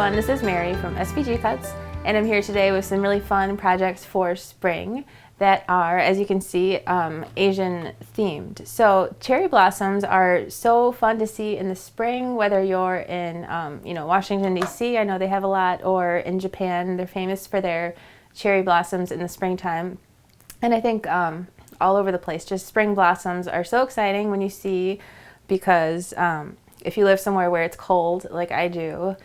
everyone, this is Mary from SVG Cuts, and I'm here today with some really fun projects for spring that are, as you can see, Asian themed. So cherry blossoms are so fun to see in the spring, whether you're in Washington DC, I know they have a lot, or in Japan. They're famous for their cherry blossoms in the springtime. And I think all over the place, just spring blossoms are so exciting when you see, because if you live somewhere where it's cold like I do,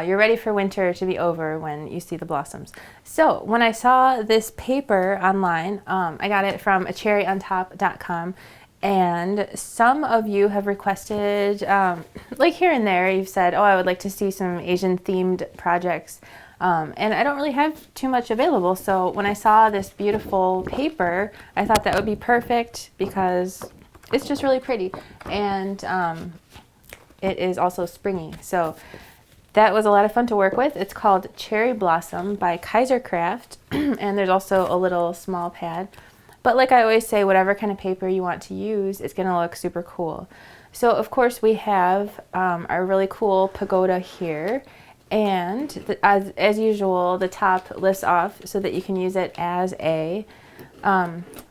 you're ready for winter to be over when you see the blossoms. So when I saw this paper online, I got it from acherryontop.com, and some of you have requested, like here and there, you've said, oh, I would like to see some Asian themed projects. And I don't really have too much available, so when I saw this beautiful paper, I thought that would be perfect because it's just really pretty, and it is also springy. So that was a lot of fun to work with. It's called Cherry Blossom by Kaisercraft, and there's also a little small pad. But like I always say, whatever kind of paper you want to use, it's gonna look super cool. So of course we have our really cool pagoda here, and as usual, the top lifts off so that you can use it as a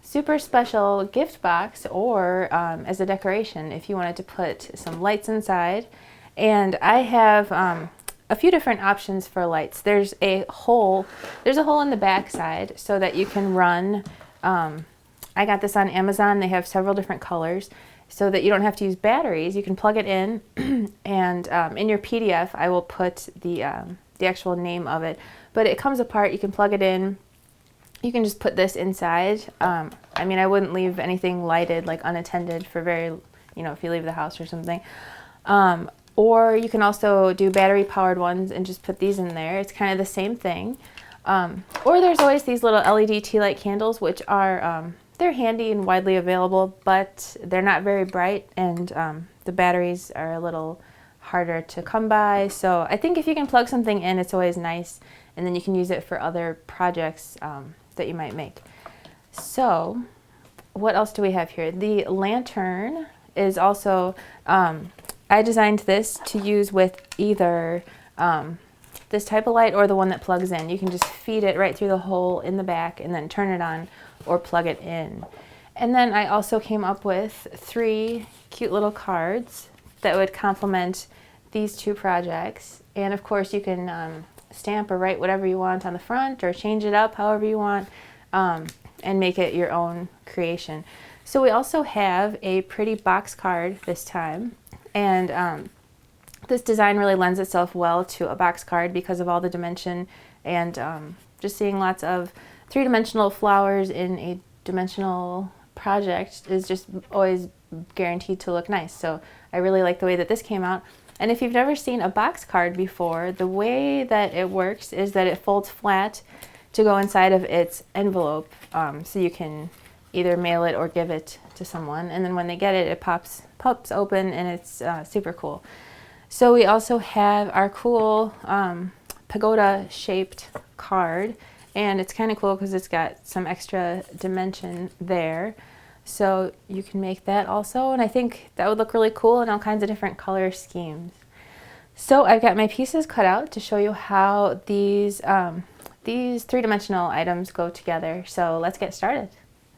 super special gift box, or as a decoration if you wanted to put some lights inside. And I have a few different options for lights. There's a hole in the back side so that you can run, I got this on Amazon, they have several different colors, so that you don't have to use batteries. You can plug it in, and in your PDF I will put the actual name of it, but it comes apart. You can plug it in. You can just put this inside. I mean, I wouldn't leave anything lighted, like unattended, for if you leave the house or something. Or you can also do battery powered ones and just put these in there. It's kind of the same thing. Or there's always these little LED tea light candles, which are, they're handy and widely available, but they're not very bright, and the batteries are a little harder to come by. So I think if you can plug something in, it's always nice, and then you can use it for other projects that you might make. So what else do we have here? The lantern is also, I designed this to use with either this type of light or the one that plugs in. You can just feed it right through the hole in the back and then turn it on or plug it in. And then I also came up with 3 cute little cards that would complement these 2 projects. And of course you can stamp or write whatever you want on the front, or change it up however you want, and make it your own creation. So we also have a pretty box card this time, and this design really lends itself well to a box card because of all the dimension, and just seeing lots of 3-dimensional flowers in a dimensional project is just always guaranteed to look nice. So I really like the way that this came out. And if you've never seen a box card before, the way that it works is that it folds flat to go inside of its envelope, so you can either mail it or give it to someone, and then when they get it, it pops open, and it's super cool. So we also have our cool pagoda shaped card, and it's kind of cool because it's got some extra dimension there, so you can make that also, and I think that would look really cool in all kinds of different color schemes. So I've got my pieces cut out to show you how these 3-dimensional items go together. So let's get started.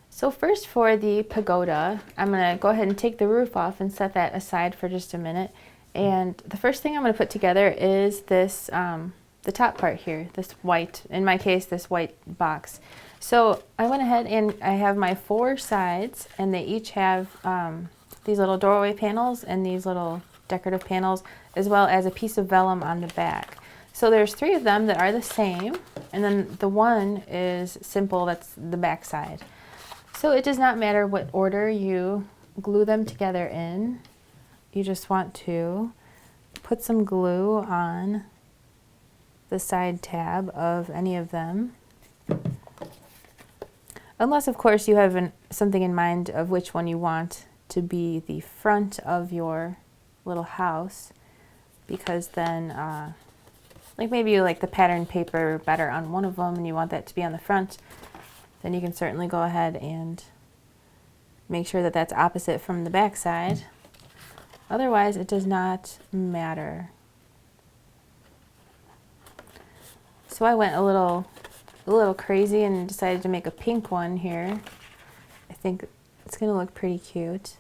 So first, for the pagoda, I'm going to go ahead and take the roof off and set that aside for just a minute. And the first thing I'm going to put together is this, the top part here, this white, in my case, this white box. So I went ahead and I have my 4 sides, and they each have these little doorway panels and these little decorative panels, as well as a piece of vellum on the back. So there's 3 of them that are the same, and then the one is simple, that's the back side. So it does not matter what order you glue them together in. You just want to put some glue on the side tab of any of them. Unless, of course, you have something in mind of which one you want to be the front of your little house, because then, like maybe you like the pattern paper better on one of them and you want that to be on the front, then you can certainly go ahead and make sure that that's opposite from the back side. Otherwise, it does not matter. So I went a little crazy and decided to make a pink one here. I think it's gonna look pretty cute.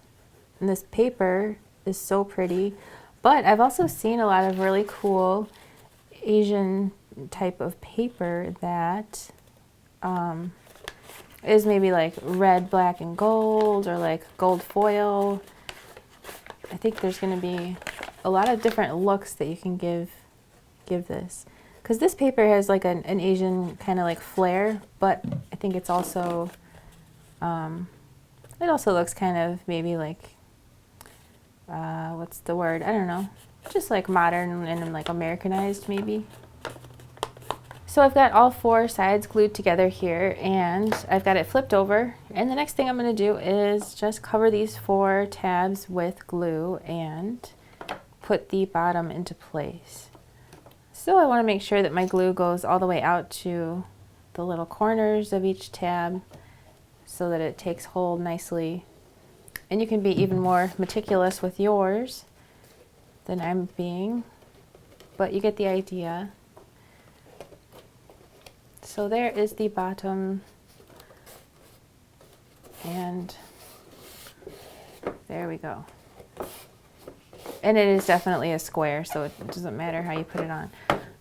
And this paper is so pretty. But I've also seen a lot of really cool Asian type of paper that is maybe like red, black, and gold, or like gold foil. I think there's gonna be a lot of different looks that you can give this. Because this paper has like an Asian kind of like flair, but I think it's also, it also looks kind of maybe like, what's the word? I don't know. Just like modern and like Americanized maybe. So I've got all 4 sides glued together here, and I've got it flipped over. And the next thing I'm going to do is just cover these 4 tabs with glue and put the bottom into place. So I want to make sure that my glue goes all the way out to the little corners of each tab so that it takes hold nicely. And you can be even more meticulous with yours than I'm being, but you get the idea. So there is the bottom, and there we go. And it is definitely a square, so it doesn't matter how you put it on.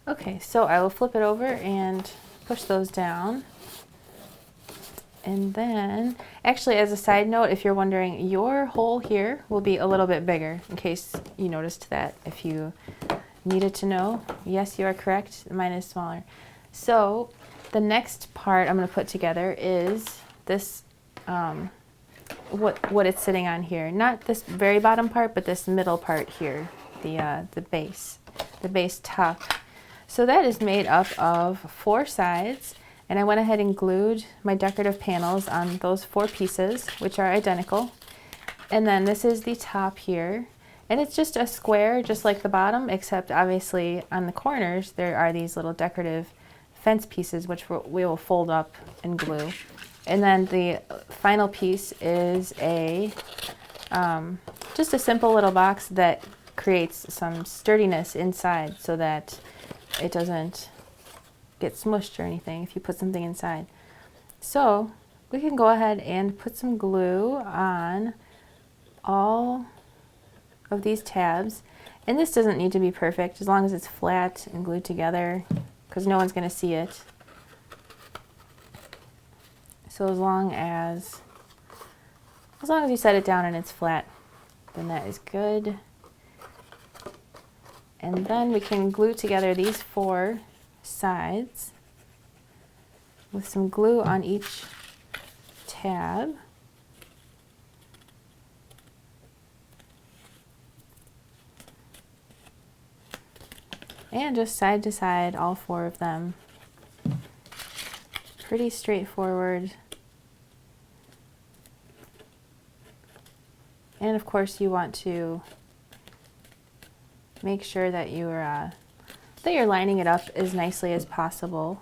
Okay, so I will flip it over and push those down. And then, actually, as a side note, if you're wondering, your hole here will be a little bit bigger, in case you noticed that. If you needed to know, yes, you are correct. Mine is smaller. So the next part I'm going to put together is this, what it's sitting on here. Not this very bottom part, but this middle part here, the base top. So that is made up of 4 sides, and I went ahead and glued my decorative panels on those 4 pieces, which are identical. And then this is the top here, and it's just a square, just like the bottom, except obviously on the corners there are these little decorative fence pieces, which we will fold up and glue. And then the final piece is a just a simple little box that creates some sturdiness inside so that it doesn't get smushed or anything if you put something inside. So we can go ahead and put some glue on all of these tabs. And this doesn't need to be perfect, as long as it's flat and glued together, because no one's going to see it. So as long as you set it down and it's flat, then that is good. And then we can glue together these 4 sides with some glue on each tab. And just side to side, all 4 of them. Pretty straightforward. And of course you want to make sure that you're lining it up as nicely as possible.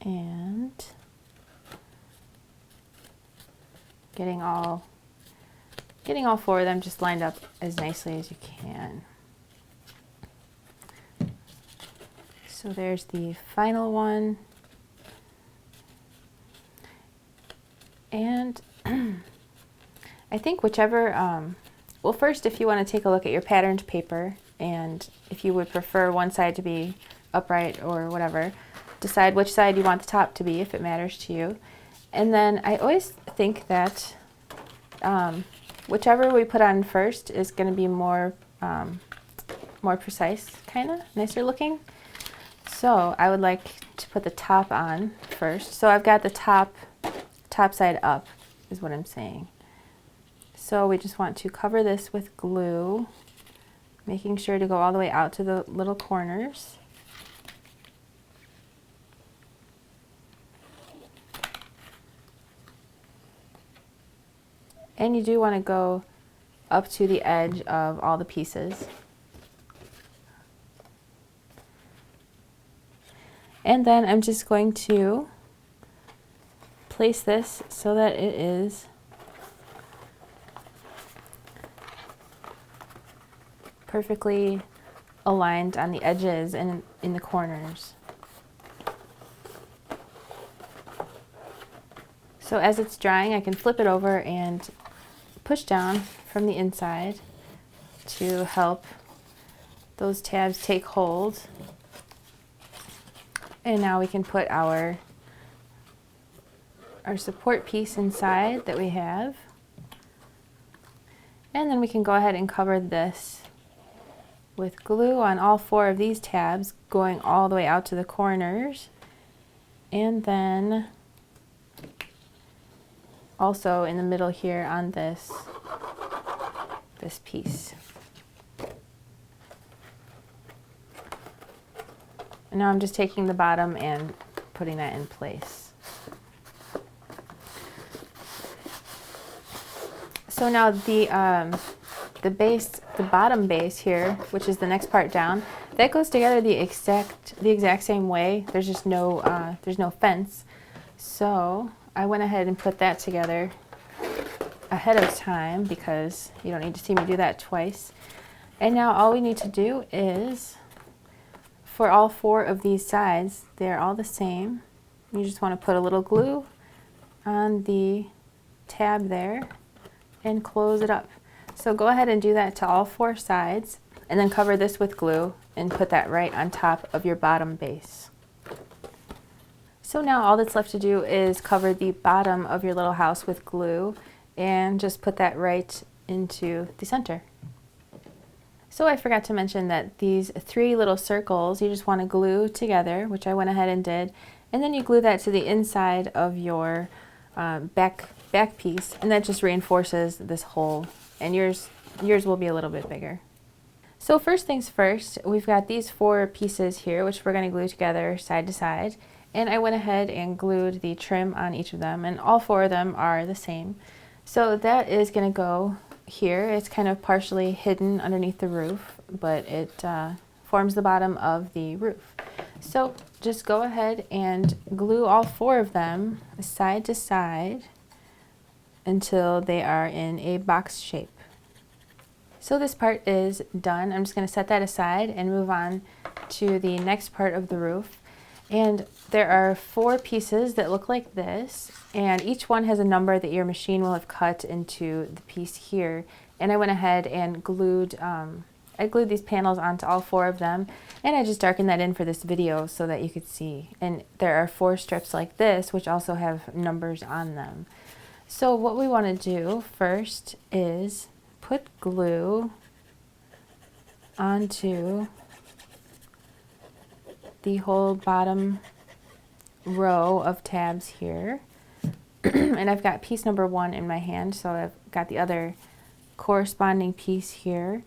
And getting all 4 of them just lined up as nicely as you can. So there's the final one. And I think whichever, well, first, if you want to take a look at your patterned paper, and if you would prefer one side to be upright or whatever, decide which side you want the top to be if it matters to you. And then I always think that whichever we put on first is going to be more precise, kind of nicer looking. So I would like to put the top on first. So I've got the top side up, is what I'm saying. So we just want to cover this with glue, making sure to go all the way out to the little corners. And you do want to go up to the edge of all the pieces. And then I'm just going to place this so that it is perfectly aligned on the edges and in the corners. So as it's drying, I can flip it over and push down from the inside to help those tabs take hold. And now we can put our support piece inside that we have. And then we can go ahead and cover this with glue on all 4 of these tabs, going all the way out to the corners. And then also in the middle here on this piece. And now I'm just taking the bottom and putting that in place. So now the base, the bottom base here, which is the next part down, that goes together the exact same way. There's just no there's no fence. So I went ahead and put that together ahead of time because you don't need to see me do that twice. And now all we need to do is, for all 4 of these sides, they're all the same. You just want to put a little glue on the tab there and close it up. So go ahead and do that to all 4 sides, and then cover this with glue and put that right on top of your bottom base. So now all that's left to do is cover the bottom of your little house with glue and just put that right into the center. So I forgot to mention that these 3 little circles you just want to glue together, which I went ahead and did, and then you glue that to the inside of your back piece, and that just reinforces this hole, and yours will be a little bit bigger. So first things first, we've got these 4 pieces here, which we're going to glue together side to side. And I went ahead and glued the trim on each of them, and all 4 of them are the same. So that is going to go here. It's kind of partially hidden underneath the roof, but it forms the bottom of the roof. So just go ahead and glue all 4 of them side to side until they are in a box shape. So this part is done. I'm just going to set that aside and move on to the next part of the roof. And there are 4 pieces that look like this, and each one has a number that your machine will have cut into the piece here. And I went ahead and glued these panels onto all 4 of them, and I just darkened that in for this video so that you could see. And there are 4 strips like this, which also have numbers on them. So what we want to do first is put glue onto the whole bottom row of tabs here. And I've got piece number 1 in my hand, so I've got the other corresponding piece here.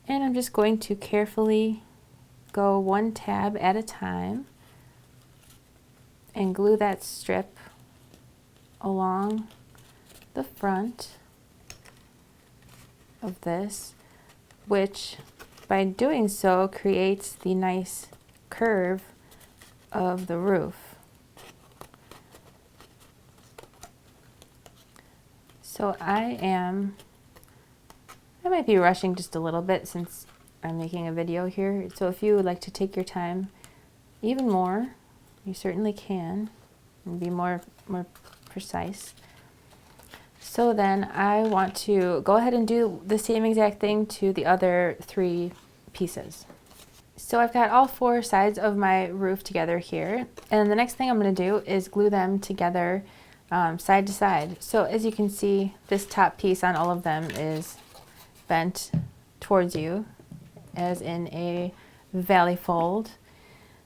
And I'm just going to carefully go 1 tab at a time and glue that strip along the front of this, which by doing so creates the nice curve of the roof. So I might be rushing just a little bit since I'm making a video here. So if you would like to take your time even more, you certainly can and be more precise. So then I want to go ahead and do the same exact thing to the other 3 pieces. So I've got all 4 sides of my roof together here, and the next thing I'm going to do is glue them together side to side. So as you can see, this top piece on all of them is bent towards you, as in a valley fold.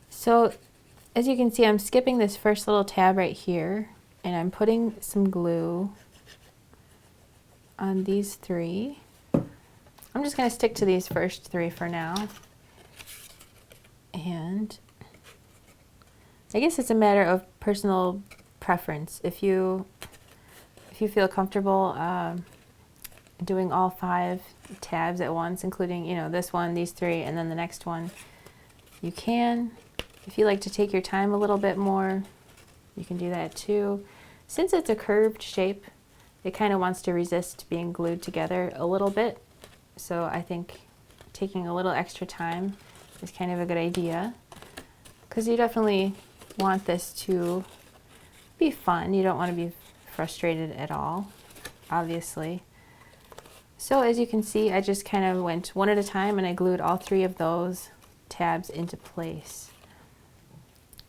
So as you can see, I'm skipping this first little tab right here, and I'm putting some glue on these 3. I'm just going to stick to these first 3 for now. And I guess it's a matter of personal preference. If you feel comfortable doing all 5 tabs at once, including, this one, these 3, and then the next one, you can. If you like to take your time a little bit more, you can do that too. Since it's a curved shape, it kind of wants to resist being glued together a little bit. So I think taking a little extra time is kind of a good idea, because you definitely want this to be fun. You don't want to be frustrated at all, obviously. So as you can see, I just kind of went one at a time and I glued all 3 of those tabs into place.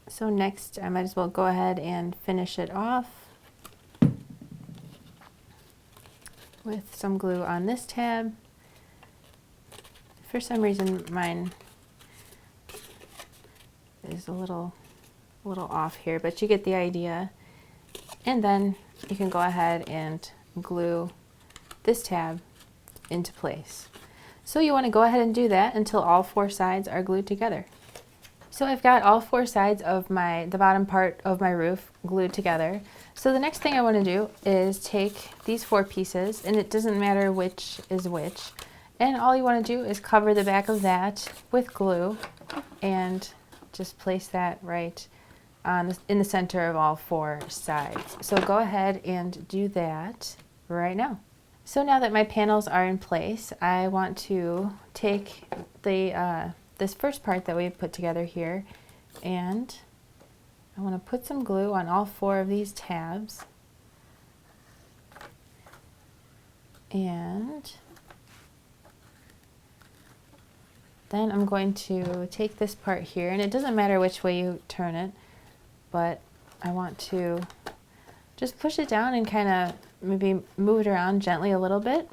So next, I might as well go ahead and finish it off with some glue on this tab. For some reason, mine is a little off here, but you get the idea. And then you can go ahead and glue this tab into place. So you want to go ahead and do that until all 4 sides are glued together. So I've got all 4 sides of the bottom part of my roof glued together. So the next thing I want to do is take these 4 pieces, and it doesn't matter which is which, and all you want to do is cover the back of that with glue and just place that right in the center of all 4 sides. So go ahead and do that right now. So now that my panels are in place, I want to take this first part that we put together here, and I want to put some glue on all 4 of these tabs. And then I'm going to take this part here, and it doesn't matter which way you turn it, but I want to just push it down and kind of maybe move it around gently a little bit,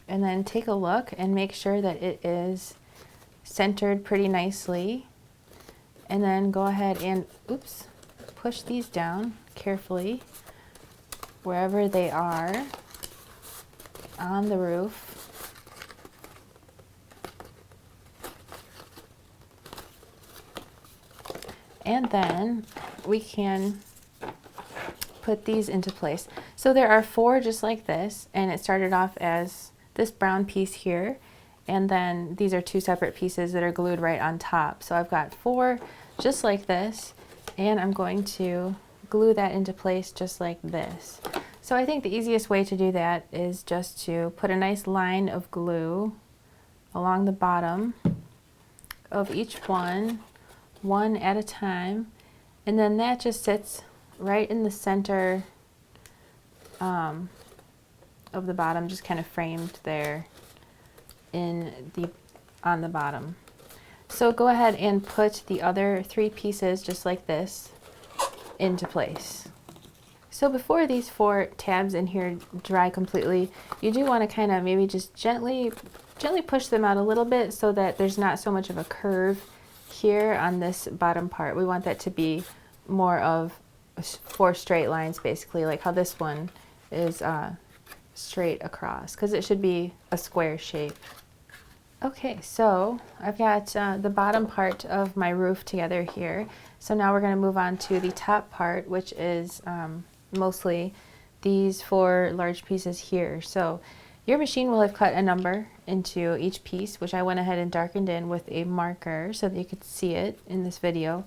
and then take a look and make sure that it is centered pretty nicely, and then go ahead and push these down carefully wherever they are on the roof. And then we can put these into place. So there are 4 just like this, and it started off as this brown piece here, and then these are 2 separate pieces that are glued right on top. So I've got 4 just like this, and I'm going to glue that into place just like this. So I think the easiest way to do that is just to put a nice line of glue along the bottom of each one at a time, and then that just sits right in the center of the bottom, just kind of framed there on the bottom. So go ahead and put the other 3 pieces just like this into place. So before these 4 tabs in here dry completely, you do want to kind of maybe just gently push them out a little bit so that there's not so much of a curve here on this bottom part. We want that to be more of 4 straight lines, basically, like how this one is straight across, because it should be a square shape. Okay, so I've got the bottom part of my roof together here. So now we're going to move on to the top part, which is mostly these 4 large pieces here. So your machine will have cut a number into each piece, which I went ahead and darkened in with a marker so that you could see it in this video.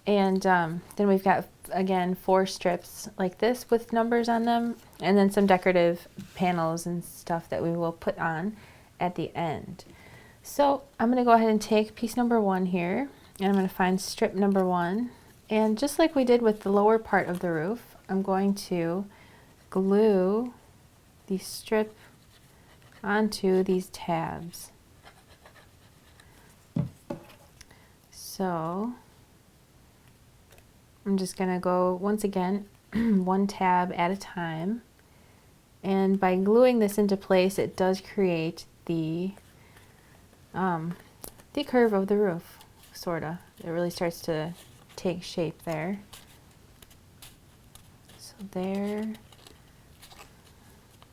And then we've got, again, 4 strips like this with numbers on them, and then some decorative panels and stuff that we will put on at the end. So I'm going to go ahead and take piece number 1 here, and I'm going to find strip number 1, and just like we did with the lower part of the roof, I'm going to glue the strip onto these tabs. So I'm just going to go, once again, 1 tab at a time, and by gluing this into place, it does create the curve of the roof, sorta. It really starts to take shape there. So there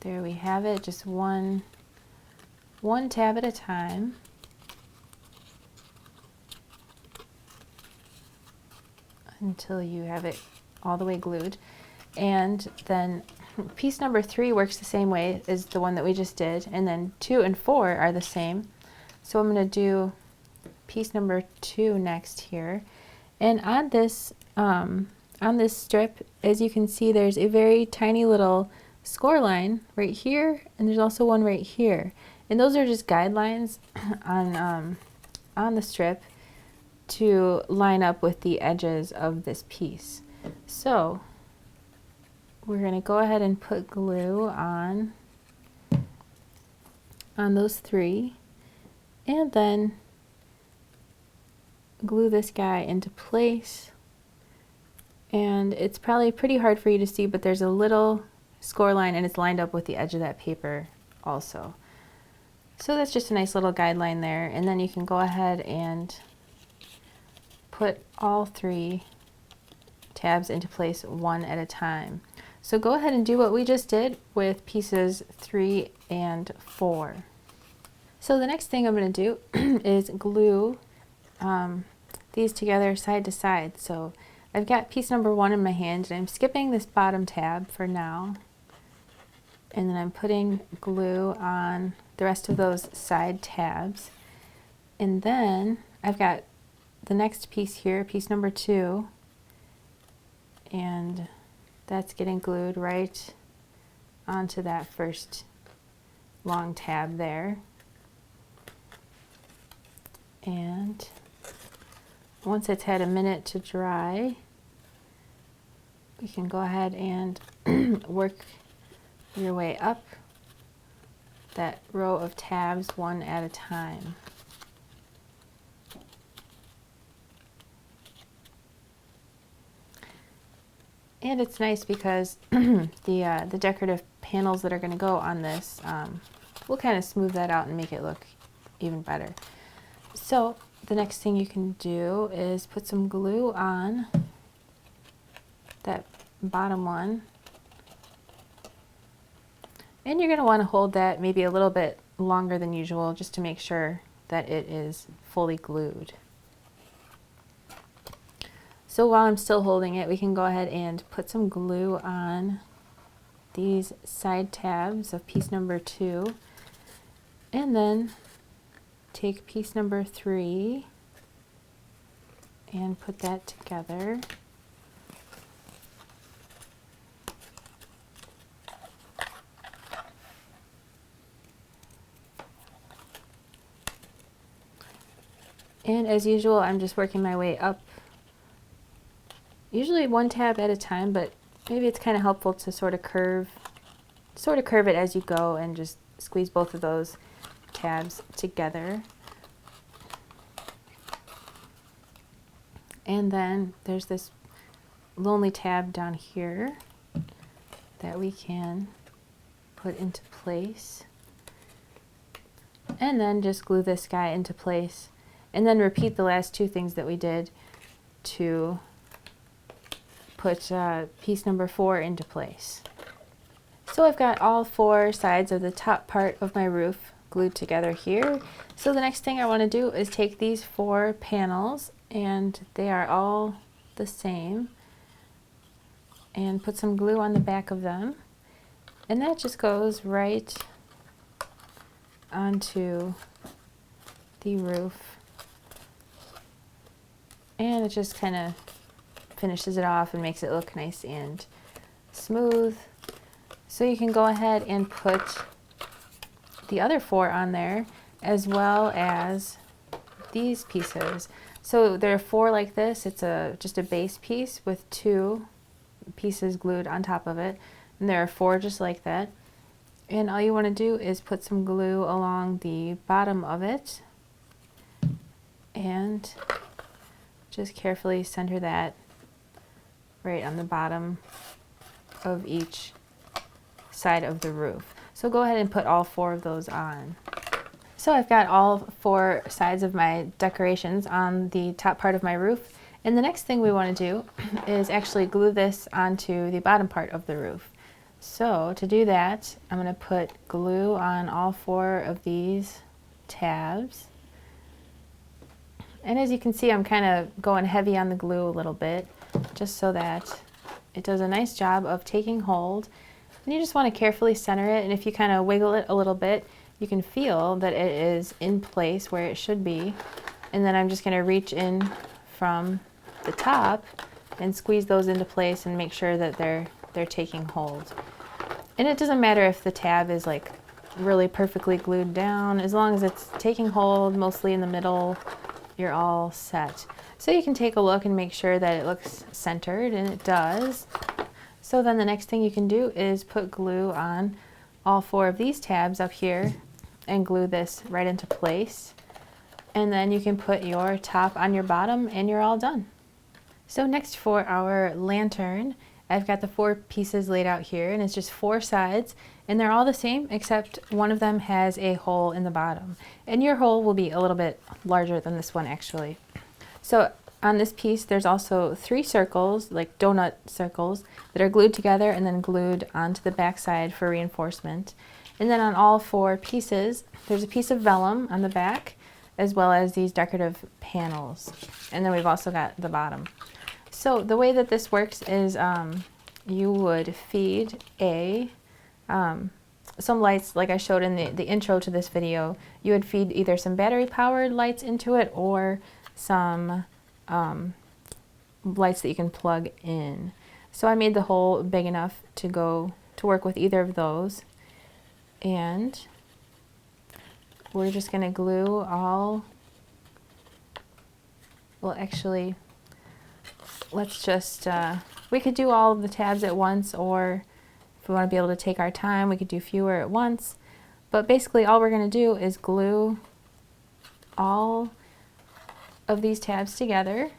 we have it, just one tab at a time. Until you have it all the way glued. And then piece number 3 works the same way as the one that we just did, and then 2 and 4 are the same. So I'm going to do piece number 2 next here, and on this strip, as you can see, there's a very tiny little score line right here, and there's also one right here, And those are just guidelines on the strip to line up with the edges of this piece. So we're going to go ahead and put glue on those three, and then glue this guy into place. And it's probably pretty hard for you to see, but there's a little score line and it's lined up with the edge of that paper also. So that's just a nice little guideline there. And then you can go ahead and put all three tabs into place one at a time. So go ahead and do what we just did with pieces 3 and 4. So the next thing I'm going to do is glue these together side to side. So I've got piece number 1 in my hand, and I'm skipping this bottom tab for now. And then I'm putting glue on the rest of those side tabs. And then I've got the next piece here, piece number 2, and that's getting glued right onto that first long tab there. And once it's had a minute to dry, you can go ahead and work your way up that row of tabs one at a time. And it's nice because the decorative panels that are going to go on this will kind of smooth that out and make it look even better. So the next thing you can do is put some glue on that bottom one. And you're going to want to hold that maybe a little bit longer than usual just to make sure that it is fully glued. So while I'm still holding it, we can go ahead and put some glue on these side tabs of piece number 2, and then take piece number 3 and put that together. And as usual, I'm just working my way up, usually one tab at a time, but maybe it's kind of helpful to sort of curve it as you go and just squeeze both of those tabs together. And then there's this lonely tab down here that we can put into place. And then just glue this guy into place. And then repeat the last 2 things that we did to put piece number 4 into place. So I've got all 4 sides of the top part of my roof glued together here. So the next thing I want to do is take these 4 panels, and they are all the same, and put some glue on the back of them. And that just goes right onto the roof. And it just kind of finishes it off and makes it look nice and smooth. So you can go ahead and put the other 4 on there, as well as these pieces. So there are 4 like this. It's just a base piece with 2 pieces glued on top of it. And there are 4 just like that. And all you want to do is put some glue along the bottom of it and just carefully center that right on the bottom of each side of the roof. So go ahead and put all 4 of those on. So I've got all 4 sides of my decorations on the top part of my roof. And the next thing we want to do is actually glue this onto the bottom part of the roof. So to do that, I'm going to put glue on all 4 of these tabs. And as you can see, I'm kind of going heavy on the glue a little bit, just so that it does a nice job of taking hold. And you just want to carefully center it, and if you kind of wiggle it a little bit, you can feel that it is in place where it should be. And then I'm just going to reach in from the top and squeeze those into place and make sure that they're taking hold. And it doesn't matter if the tab is like really perfectly glued down. As long as it's taking hold mostly in the middle, you're all set. So you can take a look and make sure that it looks centered, and it does. So then the next thing you can do is put glue on all 4 of these tabs up here and glue this right into place. And then you can put your top on your bottom and you're all done. So next for our lantern, I've got the 4 pieces laid out here, and it's just 4 sides, and they're all the same except one of them has a hole in the bottom. And your hole will be a little bit larger than this one actually. So on this piece there's also 3 circles, like donut circles, that are glued together and then glued onto the back side for reinforcement. And then on all 4 pieces there's a piece of vellum on the back, as well as these decorative panels. And then we've also got the bottom. So the way that this works is you would feed some lights, like I showed in the intro to this video. You would feed either some battery powered lights into it or some lights that you can plug in. So I made the hole big enough to work with either of those. And we're just going to glue all, well actually, let's just, we could do all of the tabs at once, or if we want to be able to take our time, we could do fewer at once. But basically all we're going to do is glue all of these tabs together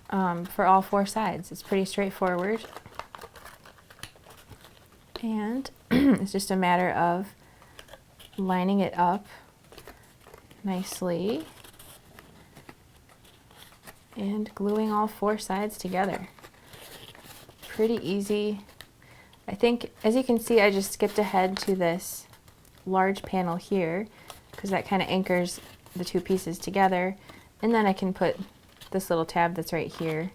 for all 4 sides. It's pretty straightforward. And it's just a matter of lining it up nicely and gluing all 4 sides together. Pretty easy. I think, as you can see, I just skipped ahead to this large panel here because that kind of anchors the 2 pieces together, and then I can put this little tab that's right here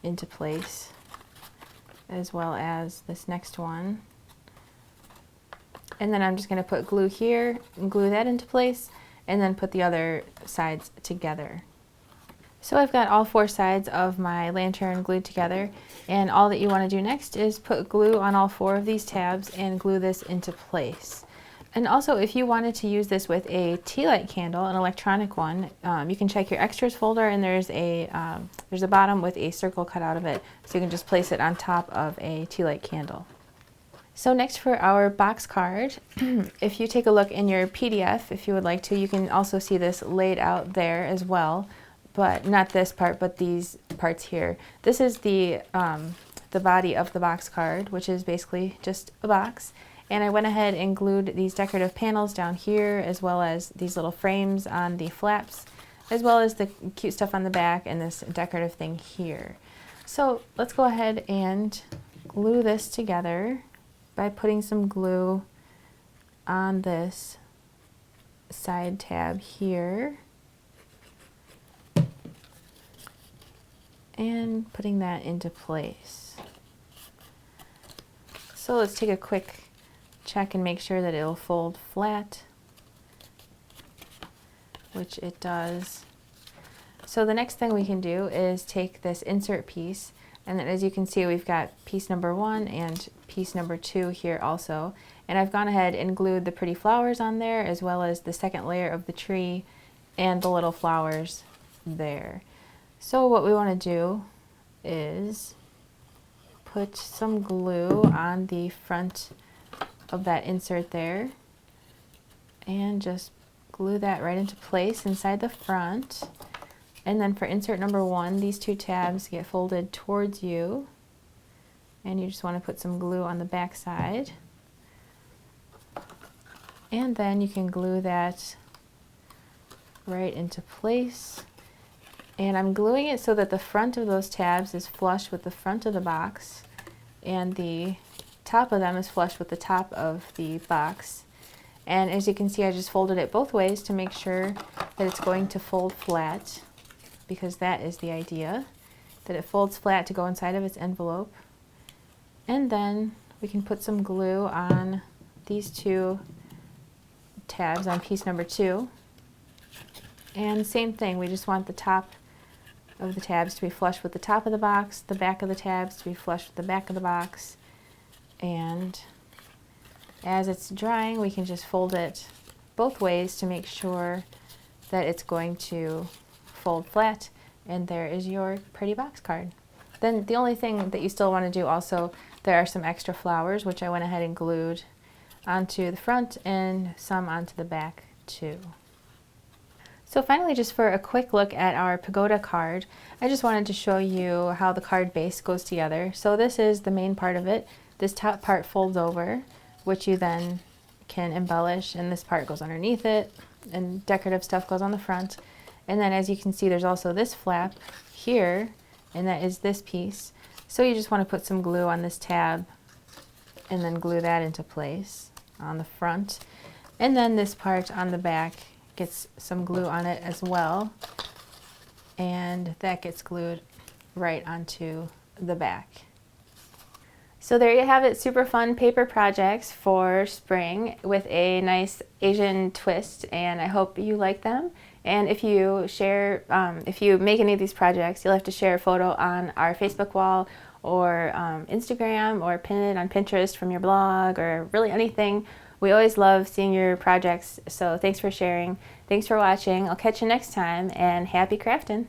into place, as well as this next one. And then I'm just going to put glue here and glue that into place, and then put the other sides together. So I've got all 4 sides of my lantern glued together, and all that you want to do next is put glue on all 4 of these tabs and glue this into place. And also, if you wanted to use this with a tea light candle, an electronic one, you can check your extras folder, and there's a bottom with a circle cut out of it, so you can just place it on top of a tea light candle. So next for our box card, if you take a look in your PDF, if you would like to, you can also see this laid out there as well, but not this part, but these parts here. This is the body of the box card, which is basically just a box. And I went ahead and glued these decorative panels down here, as well as these little frames on the flaps, as well as the cute stuff on the back and this decorative thing here. So let's go ahead and glue this together by putting some glue on this side tab here and putting that into place. So let's take a quick check and make sure that it'll fold flat, which it does. So the next thing we can do is take this insert piece, and then as you can see, we've got piece number 1 and piece number 2 here also. And I've gone ahead and glued the pretty flowers on there, as well as the second layer of the tree and the little flowers there. So what we want to do is put some glue on the front of that insert there and just glue that right into place inside the front. And then for insert number 1, these 2 tabs get folded towards you, and you just want to put some glue on the back side, and then you can glue that right into place. And I'm gluing it so that the front of those tabs is flush with the front of the box, and the top of them is flush with the top of the box. And as you can see, I just folded it both ways to make sure that it's going to fold flat, because that is the idea, that it folds flat to go inside of its envelope. And then we can put some glue on these 2 tabs on piece number 2. And same thing, we just want the top of the tabs to be flush with the top of the box, the back of the tabs to be flush with the back of the box, and As it's drying, we can just fold it both ways to make sure that it's going to fold flat, and there is your pretty box card. Then the only thing that you still want to do also, there are some extra flowers which I went ahead and glued onto the front and some onto the back too. So finally, just for a quick look at our Pagoda card, I just wanted to show you how the card base goes together. So this is the main part of it. This top part folds over, which you then can embellish, and this part goes underneath it, and decorative stuff goes on the front. And then as you can see, there's also this flap here, and that is this piece. So you just want to put some glue on this tab and then glue that into place on the front. And then this part on the back gets some glue on it as well, and that gets glued right onto the back. So there you have it, super fun paper projects for spring with a nice Asian twist, and I hope you like them. And if you share, if you make any of these projects, you'll have to share a photo on our Facebook wall or Instagram, or pin it on Pinterest from your blog, or really anything. We always love seeing your projects, so thanks for sharing. Thanks for watching. I'll catch you next time, and happy crafting.